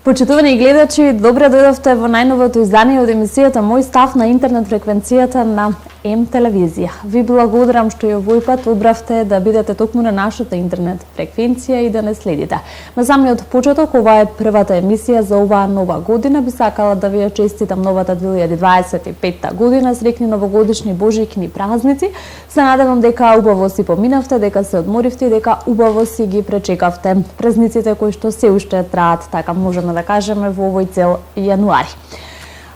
Почитувани гледачи, добре дојдовте во најновото издание од емисијата Мој став на интернет фреквенцијата на М телевизија. Ви благодарам што и овој пат одбравте да бидете токму на нашата интернет фреквенција и да не следите. На самиот почеток, ова е првата емисија за оваа нова година. Би сакала да ви ја честитам новата 2025 година, среќни новогодишни божикни празници. Се надевам дека убаво си поминавте, дека се одморивте и дека убаво си ги пречекавте празниците кои што се уште траат, така можеме да кажеме, во овој цел јануари.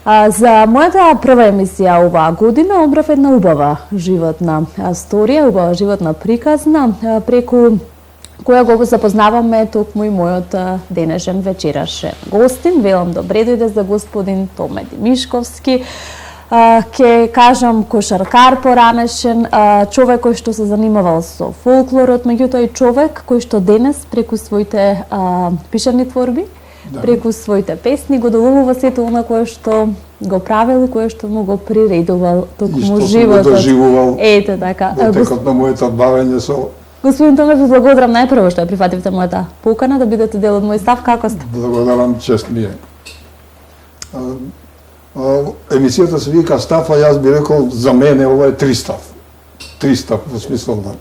За мојата прва емисија оваа година одбрав една убава животна сторија, убава животна приказна, преку која го запознаваме токму и мојот денешен вечерашен гостин. Велам добре дојде за господин Томе Димишковски. Ке кажам кошаркар поранешен, човек кој што се занимавал со фолклорот, меѓутоа и човек кој што денес преку своите пишани творби, преку своите песни го доловува сето она кое што го правил и кое што му го приредувал токму животот. И што доживувал. Ете така. Во текот на моето бавење со... Господин Томе, ви благодарам најпрво што ја прифативте мојата покана да бидете дел од мој став. Како сте? Благодарам, чест ми е. Емисијата се вика став, а јас би рекол за мене ова е три став. Три став во смисол на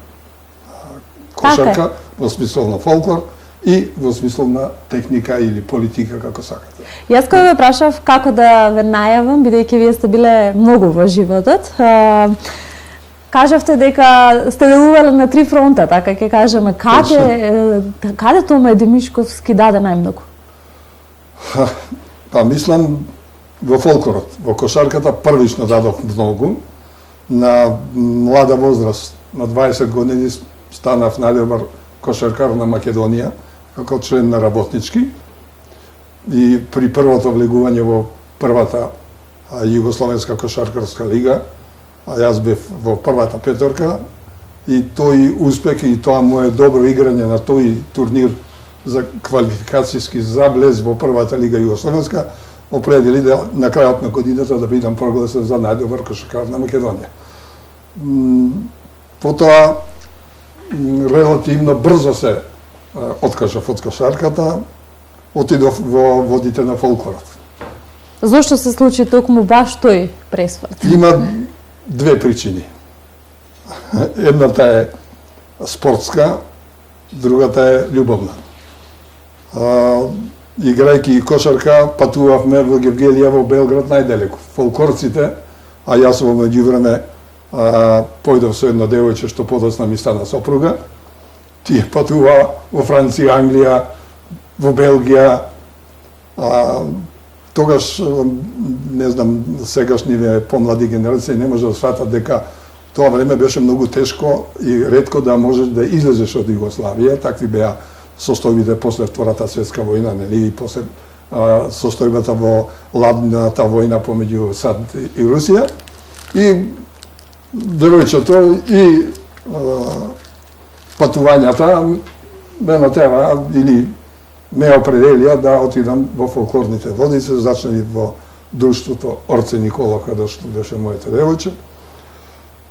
кошарка, во смисол на фолклор и во смисол на техника или политика, како сакате. Јас кога ве прашав како да ве најавам, бидејќи вие сте биле многу во животот, кажавте дека сте делувале на три фронта, така ќе кажеме. Каде Томе Димишковски даде најмногу? Па мислам во фолклорот, во кошарката првично дадов многу. На млада возраст, на 20 години станав најдобар кошаркар на Македонија, како член на работнички. И при првото влегување во првата Југословенска кошаркарска лига, а јас бев во првата петорка, и тој успех и тоа мое добро играње на тој турнир за квалификацијски заблез во првата лига Југословенска определи да на крајот на годината да бидам прогласен за најдобар кошаркар на Македонија. Потоа релативно брзо се откажав од кошарката, отидов во водите на фолклорот. Зошто се случи токму баш тој пресврт? Има две причини. Едната е спортска, другата е љубовна. Играјќи кошарка, патувавме во Гевгелија во Белград најдалеку. Фолклорците, а јас во меѓувреме појдов со едно девојче што подоцна ми стана сопруга. Тие патува во Франција, Англија, во Белгија. Тогаш, не знам, сегашниве помлади генерации не може да сватат дека тоа време беше многу тешко и ретко да можеш да излезеш од Југославија. Такви беа состојбите после Втората светска војна, нели, и после состојбата во ладната војна помеѓу САД и Русија. И девојчето и патувањата ме натера или ме определија да отидам во фолклорните води, се зачнали во друштвото Орце Никола, каде што беше моето девојче.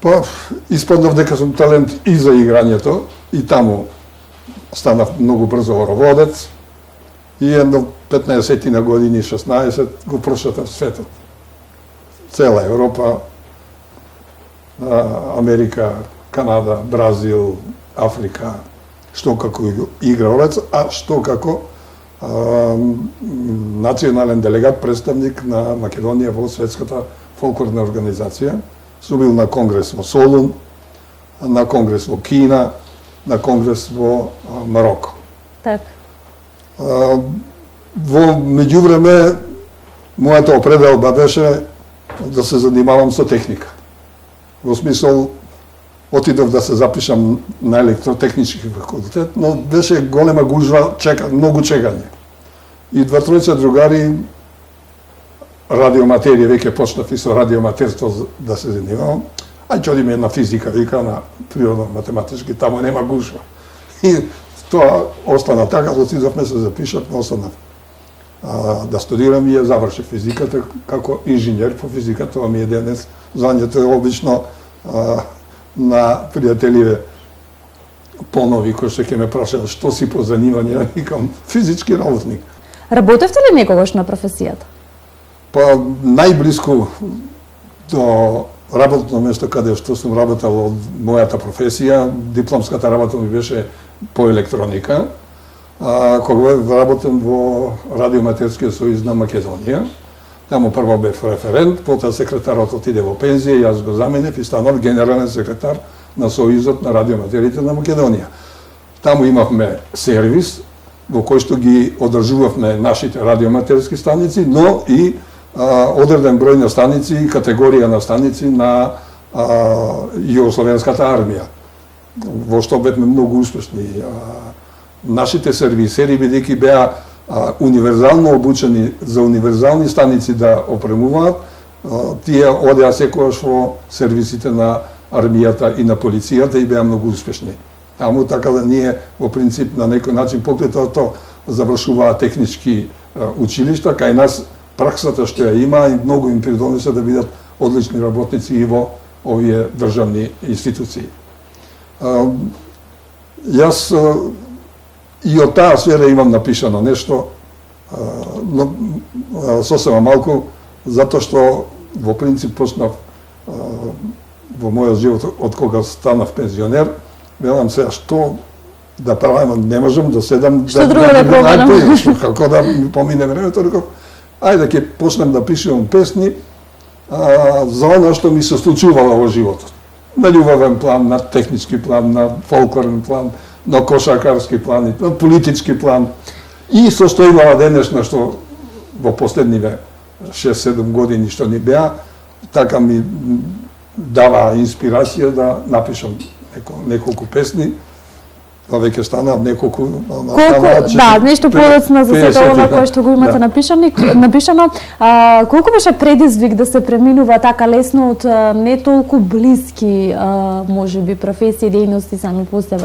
Па испаднав дека сум талент и за играњето, и таму станав многу брзо ороводец, и едно 15 на години, 16, го прошетав светот. Цела Европа, Америка, Канада, Бразил, Африка, што како игралец, а што како национален делегат, представник на Македонија во Светската фолклорна организација. Сум бил на конгрес во Солун, на конгрес во Кина, на конгрес во Мароко. Так. Во меѓувреме, мојата определба беше да се занимавам со техника. Во смисол, отидов да се запишам на електротехнички факултет, но беше голема гужва, многу чекање. И два-тројца другари, радиоматерија, веќе почнав и со радиоматерство да се занимавам. Ај ќе одиме на физика, вика, на природно-математички, таму нема гужва. И тоа остана така, отидовме се запишавме, останав да студирам и ја завршив физиката како инженер по физика. Тоа ми е денес звањето е обично на пријателиве понови кои што ќе ме прашаат што си по занимање, викам физички работник. Работевте ли некогаш на професијата? Па најблиску до работно место каде што сум работел од мојата професија, дипломската работа ми беше по електроника, кога работам во Радиоаматерскиот сојуз на Македонија. Таму прво бев референт, потоа секретарот отиде во пензија, јас го заменив и станав генерален секретар на Сојузот на радиоаматерите на Македонија. Таму имавме сервис во кој што ги одржувавме нашите радиоаматерски станици, но и одреден број на станици и категорија на станици на Југословенската армија, во што бевме многу успешни. Нашите сервисери, бидејќи беа универзално обучени за универзални станици да опремуваат, тие одеа секогаш во сервисите на армијата и на полицијата и беа многу успешни. Таму така да ние во принцип на некој начин покрај тоа завршуваа технички училишта, кај нас праксата што ја има и многу им придонесе да бидат одлични работници и во овие државни институции. Јас и од таа сфера имам напишано нешто, но сосема малку, затоа што во принцип почнав во мојот живот од кога станав пензионер, велам се што да правам, не можам да седам Што друго да пробам? Како да ми помине времето, реков, ајде ќе почнем да пишувам песни за оно што ми се случувало во животот. На љубовен план, на технички план, на фолклорен план, на кошаркарски план, на политички план. И состојбава денешна што во последниве 6-7 години што ни беа, така ми дава инспирација да напишам неколку песни, па веќе станав неколку... Да, нешто подоцна за сето оно кое што го имате напишано. Колку беше предизвик да се преминува така лесно од не толку блиски, можеби, професии, дејности сами по себе?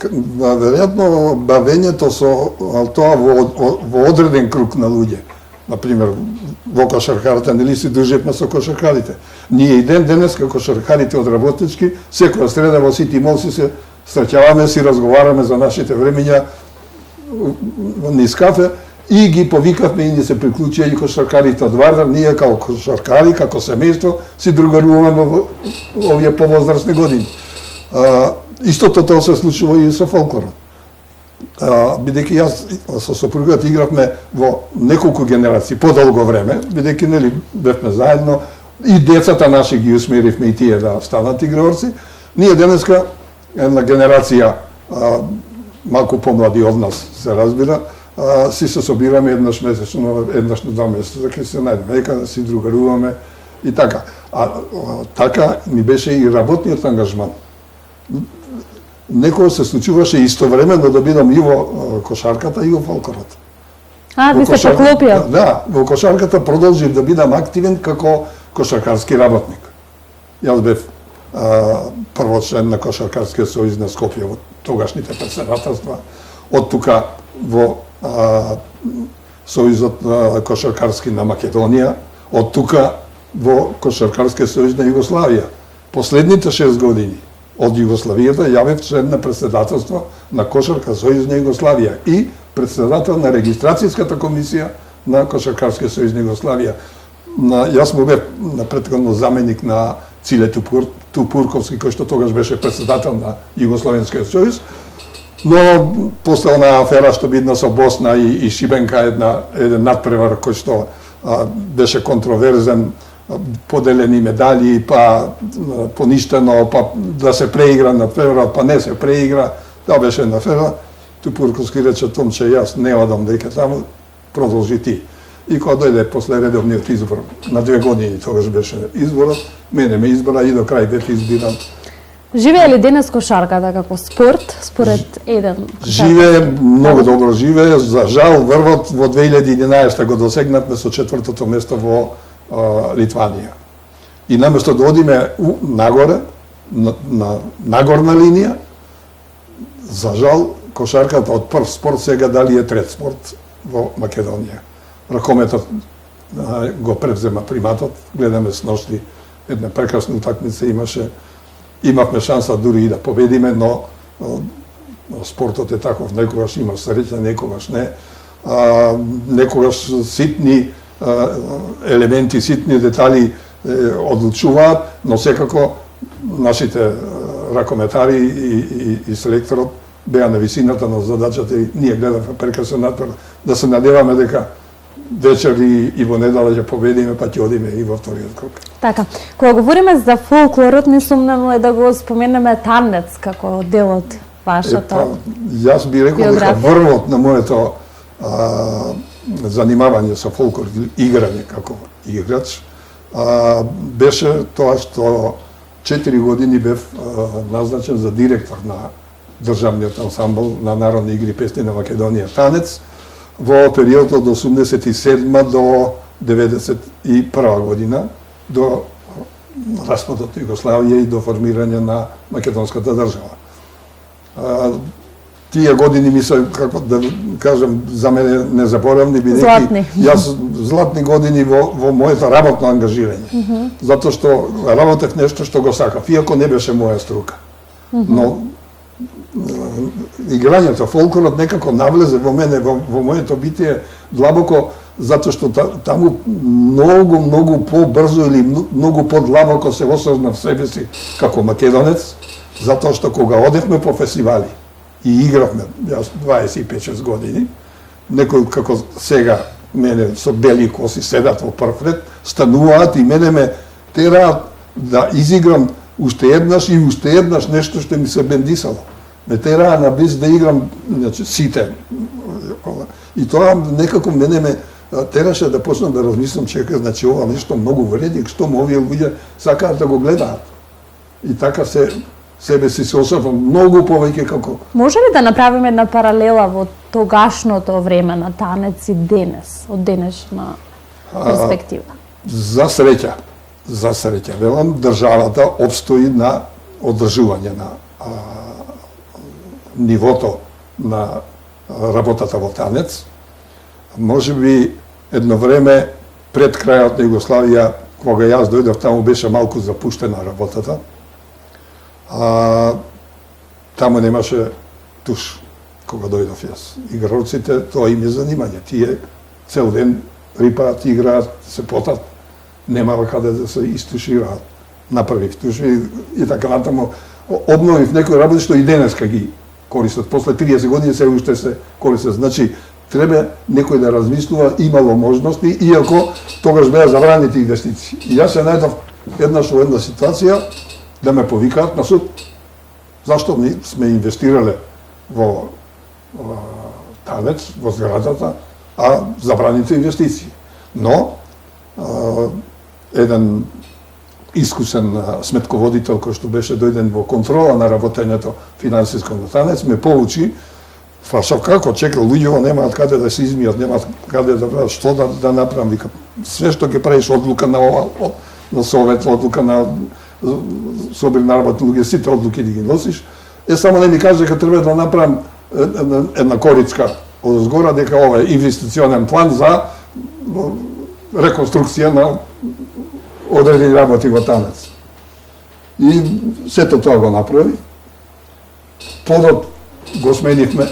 Веројатно бавењето со тоа во одреден круг на луѓе. Например, во кошаркарата, нели си дружевме со кошаркарите. Ние и денеска кошаркарите од работнички, секоја среда во Сити Мол се среќаваме, си разговараме за нашите времења низ кафе и ги повикавме и ни се приклучија и кошаркарите од Вардар. Ние како кошаркари, како семејство, си другаруваме во овие повозрастни години. Истото тоа се случува и со фолклорот. Бидејќи јас со сопругата игравме во неколку генерации подолго време, бидејќи нели бевме заедно и децата наши ги усмеривме и тие да станат играорци. Ние денеска една генерација малку помлади од нас, се разбира, си се собираме еднаш месечно, еднаш на 2 месеца, за ќе се најдеме, нека да си другаруваме и така. Така ми беше и работниот ангажман. Некој се случуваше истовремено да бидам и во кошарката и во фолклорот. Ви се поклопија? Да, во кошарката продолжив да бидам активен како кошаркарски работник. Јас бев прво член на Кошаркарскиот сојуз на Скопје во тогашните председателства, од тука во Сојузот кошаркарски на Македонија, од тука во Кошаркарскиот сојуз на Југославија. Последните 6 години од Југославијата ја бев член на председателство на Кошарка сојуз на Југославија и председател на регистрацијската комисија на Кошаркарскиот сојуз на Југославија. Јас му бев на претходно заменик на Циле Тупурковски, кој што тогаш беше председател на Југословенскиот сојуз, но после онаа афера што бидна со Босна и Шибенка, еден надпревар кој што беше контроверзен, поделени медали, па поништено, па да се преигра надпреварот, па не се преигра, тоа беше една афера. Тупурковски рече Томче, јас не одам дека таму, продолжи ти. И кога дојде после редовниот избор, на 2 години тогаш беше изборот, мене ме избора и до крај бев избиран. Живее ли денес кошарката како спорт, според еден? Живее, многу добро живее. За жал, врвот во 2011 го досегнавме со 4-то место во Литванија. И наместо да одиме нагоре, на нагорна линија, за жал, кошарката од прв спорт сега дали е трет спорт во Македонија. Ракометот го превзема приматот, гледаме сношли една прекрасна утакмица имавме шанса дури и да победиме, но спортот е таков, некогаш има среќа, некогаш не. некогаш ситни елементи, ситни детали одлучуваат, но секако нашите ракометари и селекторот беа на висината на задачата и ние гледавме прекрасен натпор да се надеваме дека вечер и во недела ќе победиме, па ќе одиме и во вториот круг. Така, кога говориме за фолклорот, не сумнено е да го споменеме танец како дел од вашата Јас би рекол дека биографија. врвот на моето занимавање со фолклор, играње како играч, беше тоа што 4 години бев назначен за директор на државниот ансамбл на народни игри и песни на Македонија Танец во периодот од 87 до 91 година, до распадот на Југославија и до формирање на македонската држава. Тие години ми се, како да кажам, за мене незаборавни, бидејќи Златни. јас златни години во моето работно ангажирање. Затоа што работев нешто што го сакав, иако не беше моја струка. Но играњето, фолклорот некако навлезе во мене, во моето битие длабоко, затоа што таму многу побрзо или многу подлабоко се осознав себе си како македонец, затоа што кога одевме по фестивали и игравме, јас 25-6 години, некои како сега мене со бели коси седат во прв ред, стануваат и мене ме тераат да изиграм уште еднаш нешто што ми се бендисало. Ме тераа на бис да играм, значи, сите. И тоа некако мене ме тераше да почнам да размислам, чека, значи ова нешто многу вреди, што му овие луѓе сакаат да го гледаат. И така себе си се осознав многу повеќе како... Може ли да направиме една паралела во тогашното време на танец и денес, од денешна перспектива? За среќа, велам, државата обстои на одржување на нивото на работата во танец. Може би едно време пред крајот на Југославија, кога јас дојдов таму, беше малку запуштена работата. Таму немаше туш кога дојдов јас. Игралците, тоа им е занимање. Тие цел ден рипаат, играат, се потат, немава каде да се истушираат. Направив туши и така натаму. Обновив некои работи што и денеска ги користат. После 30 години се уште се користат. Значи, треба некој да размислува, имало можности, иако тогаш беа забранети инвестиции. И јас се најдов еднаш во една ситуација да ме повикаат на суд. Зашто ми сме инвестирале во танец, во зградата, а забраните инвестиции. Но, еден искусен сметководител кој што беше дојден во контрола на работењето финансиско на танец, ме поучи, фашав како, чека, луѓето немаат каде да се измијат, немаат каде да прават, што да направам, вика, све што ќе правиш, одлука на ова, на совет, одлука на собир на работни луѓе, сите одлуки да ги носиш, само не ми каже дека треба да направам една корицка од згора, дека ова е инвестиционен план за реконструкција на одредени работи во танец. И сето тоа го направи. Подот го сменивме.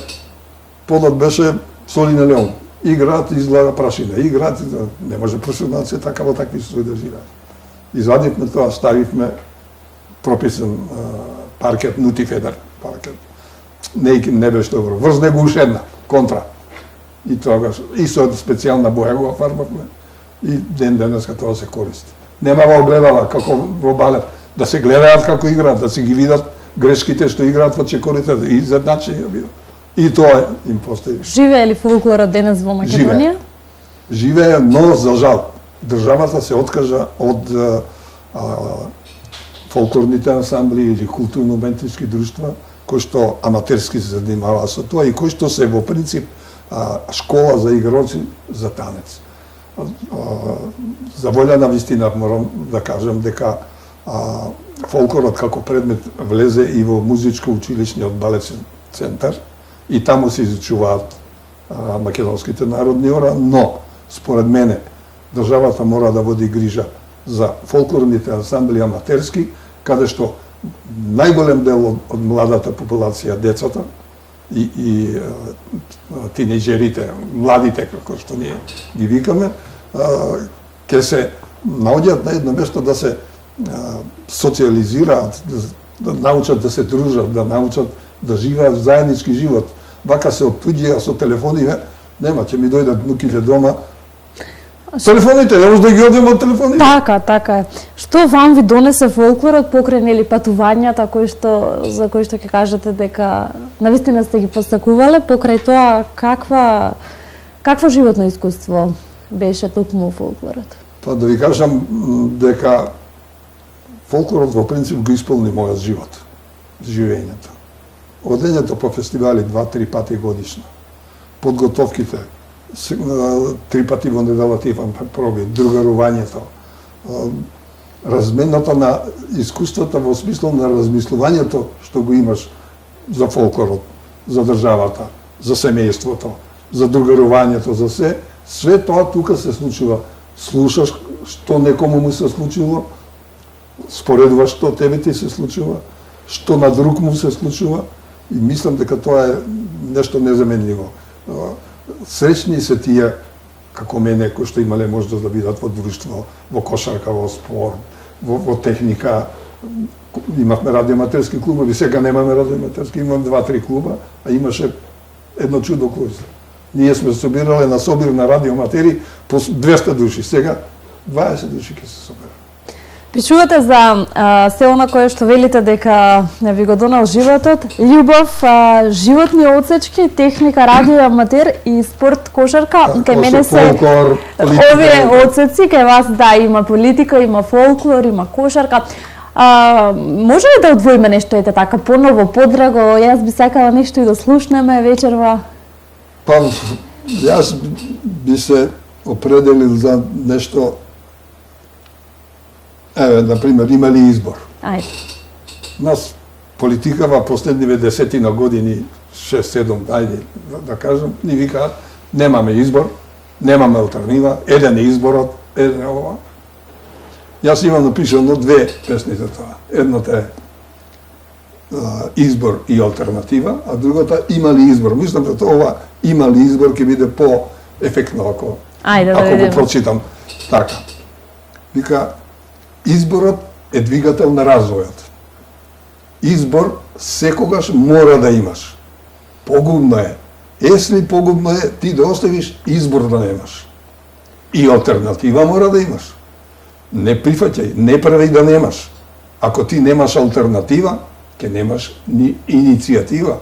Подот беше Солина Леон. Играат, изгледа прашина. Играат, не може професионалци така во такви се содржираат. Извадивме тоа, ставивме прописан паркет, нутифедер паркет. Не беше добро. Врз него уште една, контра. И тогаш, и со специјална боја го офарбавме. И ден денеска тоа се користи. Немава огледала како во балет, да се гледаат како играат, да се ги видат грешките што играат во чекорите и изедначени да бидат. И тоа им постои. Живее ли фолклорот денес во Македонија? Живее, но за жал државата се откажа од фолклорните ансамбли или културно-уметнички друштва кои што аматерски се занимаваат со тоа и кои што се во принцип школа за игралци за танец. За волја на вистина морам да кажам дека фолклорот како предмет влезе и во музичко-училишниот балетен центар и таму се изучуваат македонските народни ора, но според мене државата мора да води грижа за фолклорните ансамбли аматерски, каде што најголем дел од младата популација, децата, и тинејџерите, младите, како што ние ги викаме, ќе се наоѓаат на едно место да се социализираат, да научат да се дружат, да научат да живеат заеднички живот. Вака се оттуѓија со телефони, нема, ќе ми дојдат внуките дома. Телефоните, не може да ги одиме од телефоните. Така е. Што вам ви донесе фолклорот покрај нели патувањата за кои што ќе кажете дека навистина сте ги посакувале, покрај тоа какво животно искуство беше токму фолклорот? Па да ви кажам дека фолклорот во принцип го исполни мојот живот, живењето. Одењето по фестивали 2-3 пати годишно. Подготовките 3 пати во неделата имам проби, другарувањето, размената на искуствата во смисло на размислувањето што го имаш за фолклорот, за државата, за семејството, за другарувањето, за све тоа тука се случува. Слушаш што некому му се случило, споредуваш што тебе ти се случува, што на друг му се случува, и мислам дека тоа е нешто незаменливо. Среќни се тие, како мене, кои што имале можност да бидат во друштво, во кошарка, во спорт, во техника. Имавме радиоаматерски клубови, сега немаме радиоаматерски, имам 2-3 клуба, а имаше едно чудо кој се. Ние сме собирале на собир на радиоаматери по 200 души, сега 20 души ќе се соберат. Причувате за се она кое што велите дека не ви го донал животот, љубов, животни отсечки, техника, радио, аматер и спорт, кошарка. Кај мене се фолклор, овие отсеци, кај вас има политика, има фолклор, има кошарка. Може ли да одвоиме нешто ете така поново, подраго? Јас би сакала нешто и да слушнеме вечерва. Па, јас би се определил за нешто. Еве, например, има ли избор? Ајде. Нас политика во последниве 10 години, 6-7, ајде да кажам, ни викаат, немаме избор, немаме алтернатива, еден е изборот, еден е ова. Јас имам напишано 2 песни за тоа. Едната е избор и алтернатива, а другата има ли избор. Мислам дека ова има ли избор ќе биде по-ефектно ако го прочитам така. Вика, изборот е двигател на развојот. Избор секогаш мора да имаш. Погубно е. Если погубно е ти да оставиш избор да немаш. И алтернатива мора да имаш. Не прифаќај, не прави да немаш. Ако ти немаш алтернатива, ќе немаш ни иницијатива.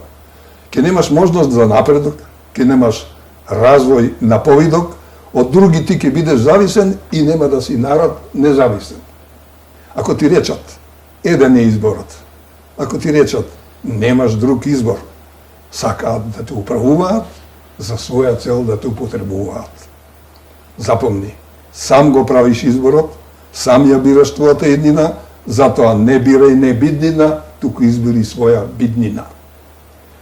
Ќе немаш можност за напредок, ќе немаш развој на повидок, од други ти ќе бидеш зависен и нема да си народ независен. Ако ти речат, еден е изборот. Ако ти речат, немаш друг избор, сакаат да те управуваат, за своја цел да те употребуваат. Запомни, сам го правиш изборот, сам ја бираш твојата еднина, затоа не бирај не биднина, туку избери своја биднина.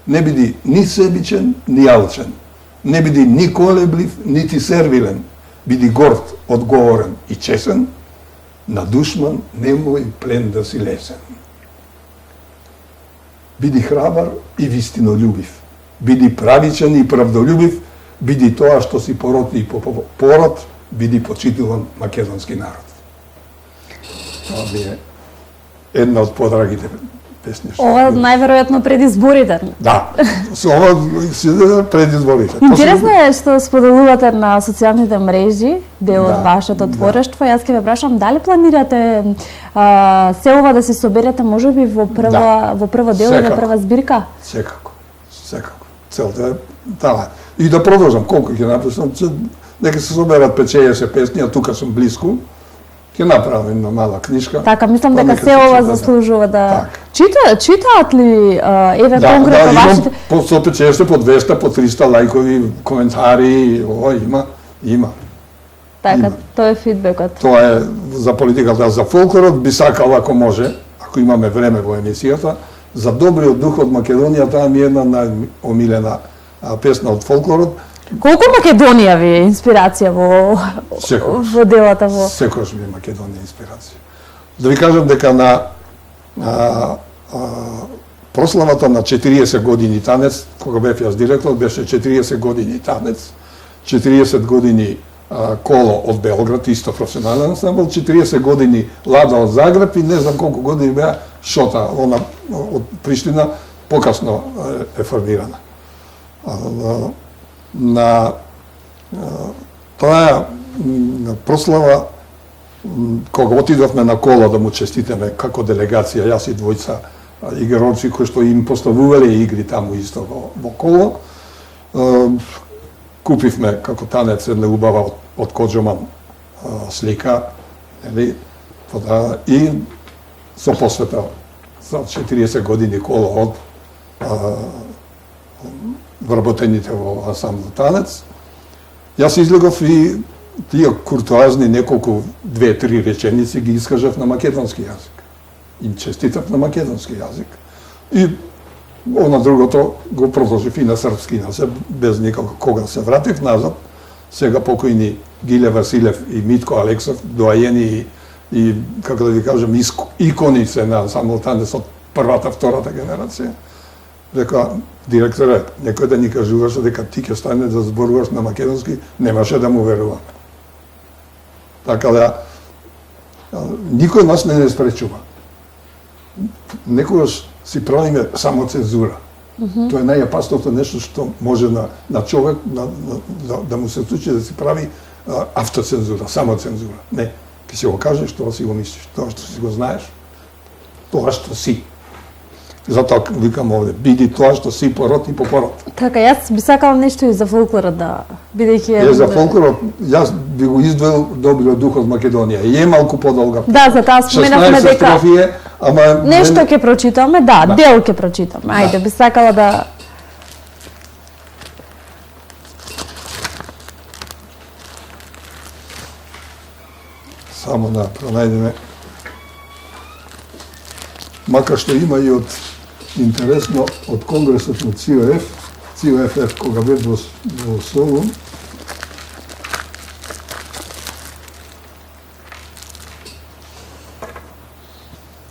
Не биди ни себичен, ни алчен. Не биди ни колеблив, нити сервилен. Биди горд, одговорен и чесен. На душман немој плен да си лесен. Биди храбар и вистинолюбив. Биди правичен и правдолюбив. Биди тоа што си пород и по пород, биди почитуван македонски народ. Това би е една од подрагите песни. Ова најверојатно пред изборите. Да, со ова си пред изборите. Интересно е што споделувате на социјалните мрежи, дел од вашето творештво. Јас ќе ве прашам дали планирате се ова да се соберете можеби во прво дело или прва збирка? Секако. Целта е таа. И да продолжам колку ќе напишам, нека се соберат 5-60 песни, а тука сум блиску. Ќе направам една мала книжка. Така, мислам дека се ова заслужува да... Читаат ли еве конкретно вашите... По 150, по 200, по 300 лајкови, коментари, има. Така, тоа е фидбекот. Тоа е за политиката, за фолклорот би сакал ако може, ако имаме време во емисијата, за добриот дух од Македонија, таа ми е една најомилена песна од фолклорот. Колку Македонија ви е инспирација во делата во... Секојаш ми е Македонија инспирација. Да ви кажам дека на прославата на 40 години танец, кога бев јас директор, беше 40 години танец, 40 години коло од Белград, исто професионален ансамбл, 40 години Лада од Загреб и не знам колку години беа Шота, она од Приштина, покасно е формирана. На таа прослава, кога отидовме на коло да му честитаме како делегација, јас и двојца играоци кои што им поставувале игри таму исто во коло, купивме како танец една убава од Коџоман слика, нели, и со посвета за 40 години коло од вработените во ансамбл танец. Јас излегов и тие куртуазни неколку, 2-3 реченици ги искажав на македонски јазик. Им честитав на македонски јазик. И она другото го продолжив и на српски, без никако. Кога се вратив назад, сега покојни Гиле Василев и Митко Алексов, доајени и како да ви кажем, икони се на ансамбл танец од првата, втората генерација. Река, директоре, некој да ни кажуваше дека ти ќе стане да зборуваш на македонски, немаше да му веруваме. Така да, никој нас не спречува. Некогаш си правиме само цензура. Тоа е најопасното нешто што може на човек да му се случи да си прави автоцензура, само цензура. Не, ќе си го кажеш тоа си го мислиш, тоа што си го знаеш, тоа што си. Затоа викам овде, биди тоа што си пород и по пород. Така, јас би сакала нешто и за фолклорот да, бидејќи За фолклорот, јас би го издвоил Добриот дух од Македонија. И е малку подолга. Да, за таа споменавме 16 дека строфи е, ама нешто ќе прочитаме, да, дел ќе прочитаме. Ајде, би сакала да само да пронајдеме. Макар што има и од интересно од конгресот на ЦИОФ, кога бев во Солун,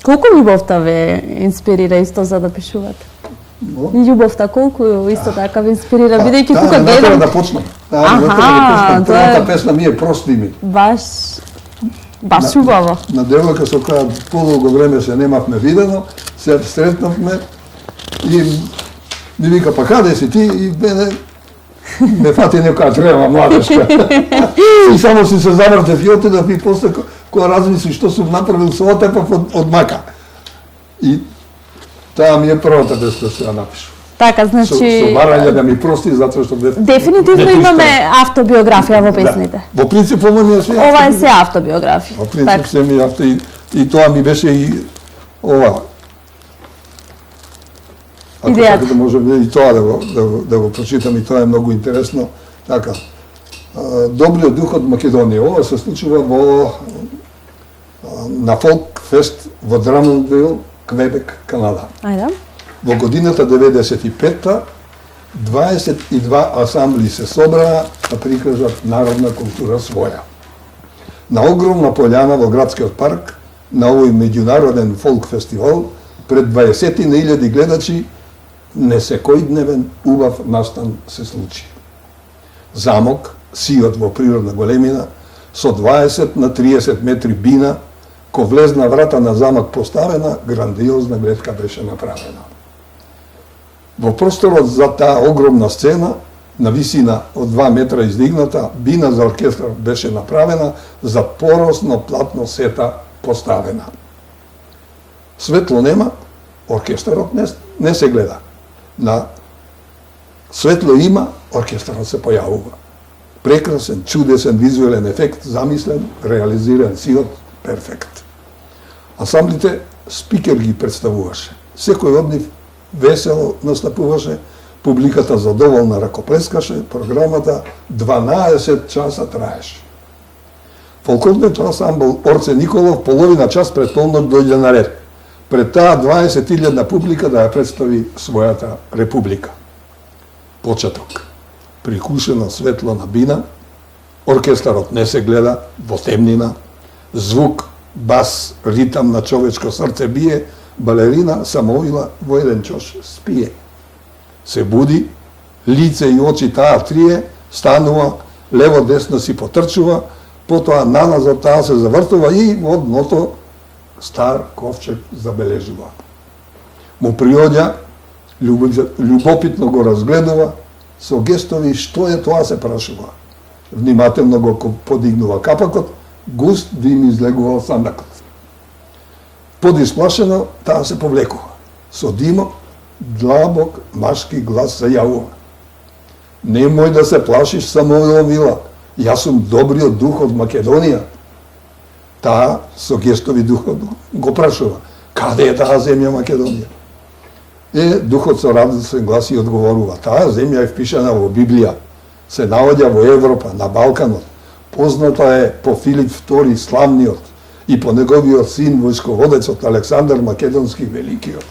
колку љубовта ве инспирира исто за да пишувате? Љубовта колку исто така ве инспирира, бидејќи тука гледам да почнам. Аха, тоа е- Првата песна ми е Прости ми. баш убаво. На девојка со која подолго време се немавме видено, се сретнавме и ми вика, па каде си ти? И ме фати некоја трема младешка. И само си се завртев и отидов и после кога размисли што сум направил, се отепав од мака. И таа ми е првата песна што ја напишав. Така, Со значи барање да ми прости затоа што бев дефинитивно имаме автобиографија во песните. Да. Во принцип, ова ми е се Ова е се автобиографија. Во принцип, Така. се ми и тоа ми беше и ова. Ако Идејата. сакате, можем и тоа да го прочитам, и тоа е многу интересно. Така, Добриот дух од Македонија. Ова се случува на Фолк Фест во Драмондвил, Квебек, Канада. Ајде. Во годината 95-та 22 асамбли се собраа да прикажат народна култура своја. На огромна пољана во градскиот парк, на овој меѓународен фолк фестивал, пред 20.000 гледачи, несекојдневен убав настан се случи. Замок, сиот во природна големина, со 20 на 30 метри бина, ко влезна врата на замок поставена, грандиозна гледка беше направена. Во просторот за таа огромна сцена, на висина од 2 метра издигната, бина за оркестар беше направена, за поросно платно сета поставена. Светло нема, оркестарот не се гледа. На светло има, оркестарот се појавува. Прекрасен, чудесен визуелен ефект, замислен, реализиран сиот, перфект. Ансамблите спикер ги представуваше. Секој од нив весело настапуваше, публиката задоволна ракоплескаше, програмата 12 часа траеше. Фолклорниот ансамбл Орце Николов половина час пред полнок дојде на ред. Пред таа 20.000 публика да ја представи својата република. Почеток. Прикушено светло на бина, оркестарот не се гледа, во темнина, звук, бас, ритам на човечко срце бие, балерина Самоила во еден чош спие. Се буди, лице и очи таа трие, станува, лево-десно си потрчува, потоа наназад таа се завртува и во дното стар ковчег забележува. Му приоѓа, љубопитно го разгледува, со гестови што е тоа се прашува. Внимателно го подигнува капакот, густ дим излегува од сандакот. Подисплашено, таа се повлекува. Со димок, длабок машки глас се јавува. Немој да се плашиш, Самоила, јас сум добриот дух од Македонија. Таа со гестови духот го прашува, каде е таа земја Македонија? Духот со радостен глас и одговорува, таа земја е впишана во Библија, се наоѓа во Европа, на Балканот, позната е по Филип II славниот и по неговиот син војсководецот Александар Македонски Великиот.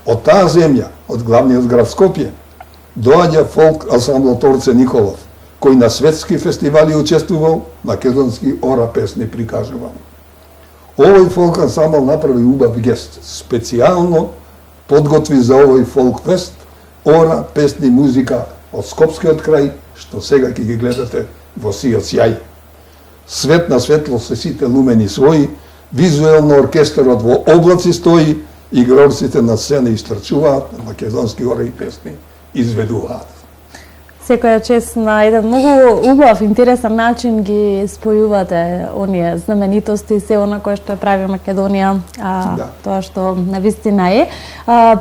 Од таа земја, од главниот град Скопје, доаѓа фолк ансамбл Торце Николов, кој на светски фестивали учествувал, македонски ора песни прикажувал. Овој фолк ансамбл направи убав гест, специјално подготви за овој фолк фест ора, песни, музика од Скопскиот крај, што сега ќе ги гледате во сиот сјај. Свет на светло се сите лумени своји, визуелно оркестарот во облаци стои, игрорците на сцена истрчуваат, македонски ора и песни изведуваат. Секоја чест на еден многу убав, интересен начин ги спојувате оние знаменитости и се она кое што прави Македонија, тоа што навистина е.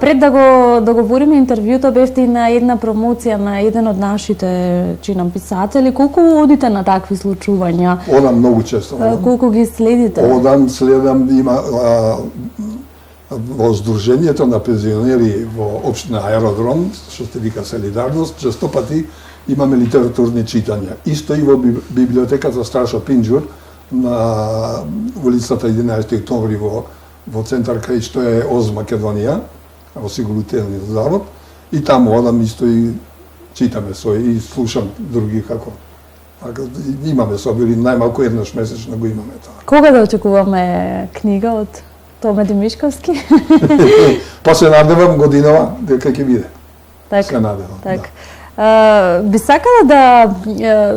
Пред да го водиме интервјуто, бевте и на една промоција на еден од нашите чинам писатели. Колку одите на такви случувања? Одам многу често. Колку ги следите? Одам, следам, има во Сдруженијето на пензионери во општина Аеродром, што се вика Солидарност, често пати имаме литературни читања. Исто и во библиотеката Страшо Пинџур на улицата 11 октомври во центар кај што е ОЗ Македонија, осигурителниот завод, и таму одам исто и читаме и слушам други како. Имаме собери, најмалку еднаш месечно го имаме тоа. Кога да очекуваме книга од Томе Димишковски? Па се надевам годинава дека ќе биде. Так, се надевам. Так. Би сакала да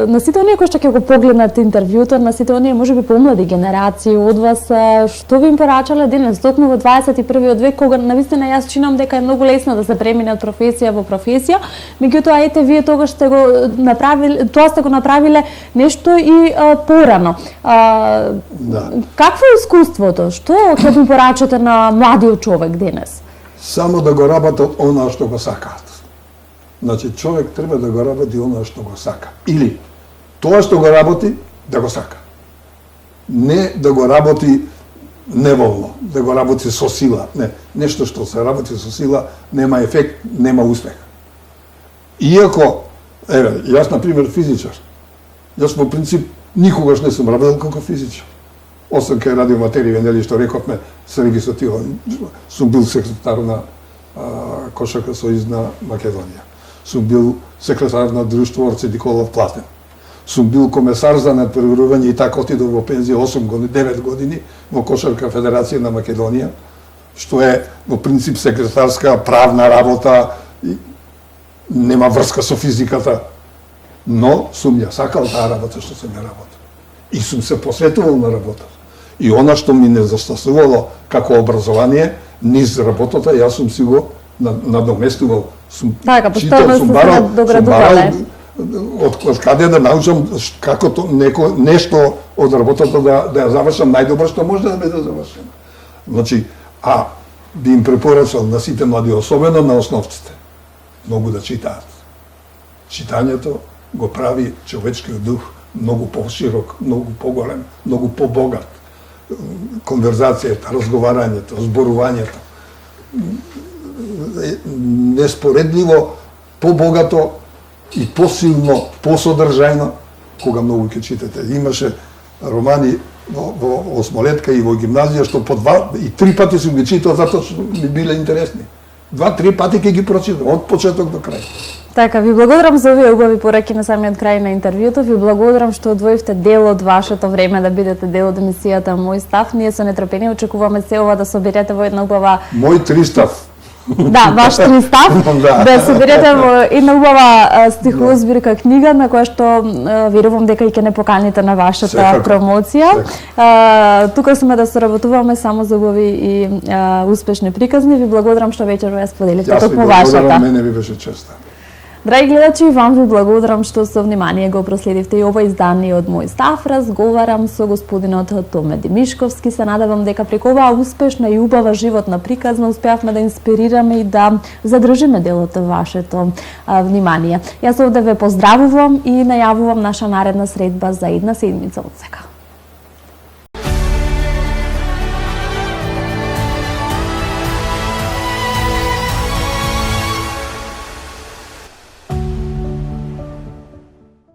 на сите оние кои што ќе го погледнат интервјуто, на сите оние можеби помлади генерации од вас, што ви им порачале денес, токму во 21 век, кога навистина јас чинам дека е многу лесно да се премине од професија во професија, меѓутоа ете вие тогаш сте го направиле, тоа сте го направиле нешто и порано. Какво е искуството? Што ќе ви порачате на младиот човек денес? Само да го работат она што го сакаат. Значи, човек треба да го работи оно што го сака. Или, тоа што го работи, да го сака. Не да го работи неволно, да го работи со сила. Не, нешто што се работи со сила, нема ефект, нема успех. Иако, јас, например, физичар, јас по принцип никогаш не сум работил како физичар. Освен кај радиоматерија, нели што рековме, се регистратива. Сум бил секретар на Кошарка сојуз на Македонија. Сум бил секретар на друштво Орце Николов Платен. Сум бил комесар за надпреварување и така отидов во пензија 9 години во Кошарка Федерација на Македонија, што е во принцип секретарска правна работа, нема врска со физиката, но сум ја сакал таа работа што се ми работа. И сум се посветувал на работа. И она што ми недостасувало како образование, низ работата, јас сум си го надоместувал. Така, постојано сум се доградувале. Од каде да научам како нешто од работата да ја завршам најдобро што може да биде завршено. Значи, би им препорачал на сите млади, особено на основците, многу да читаат. Читањето го прави човечкиот дух многу поширок, многу поголем, многу побогат. Конверзацијата, разговарањето, зборувањето, неспоредливо побогато и посилно, посодржајно, кога многу ќе читате. Имаше романи во осмолетка и во гимназија, што по 2 и 3 пати сум ги читал, затоа што ми биле интересни. 2-3 пати ќе ги прочитам од почеток до крај. Така, ви благодарам за овие убави пораки на самиот крај на интервјуто. Ви благодарам што одвоивте дел од вашето време да бидете дел од емисијата Мој став. Ние со нетрпение очекуваме се ова да соберете во една убава... Мој 3 став. Да, ваш 3 став, да соберете во една убава стихозбирка книга на која што верувам дека и ќе не поканите на вашата промоција. Тука сме да соработуваме само за убави и успешни приказни. Ви благодарам што вечер ја споделите токму вашата. Јас ви благодарам, мене ви беше чест. Драги гледачи, вам ви благодарам што со внимание го проследивте и ова издание од Мој став. Разговарам со господинот Томе Димишковски. Се надевам дека преку оваа успешна и убава животна приказна успеавме да инспирираме и да задржиме дел од вашето внимание. Јас овде ве поздравувам и најавувам наша наредна средба за една седмица од сега.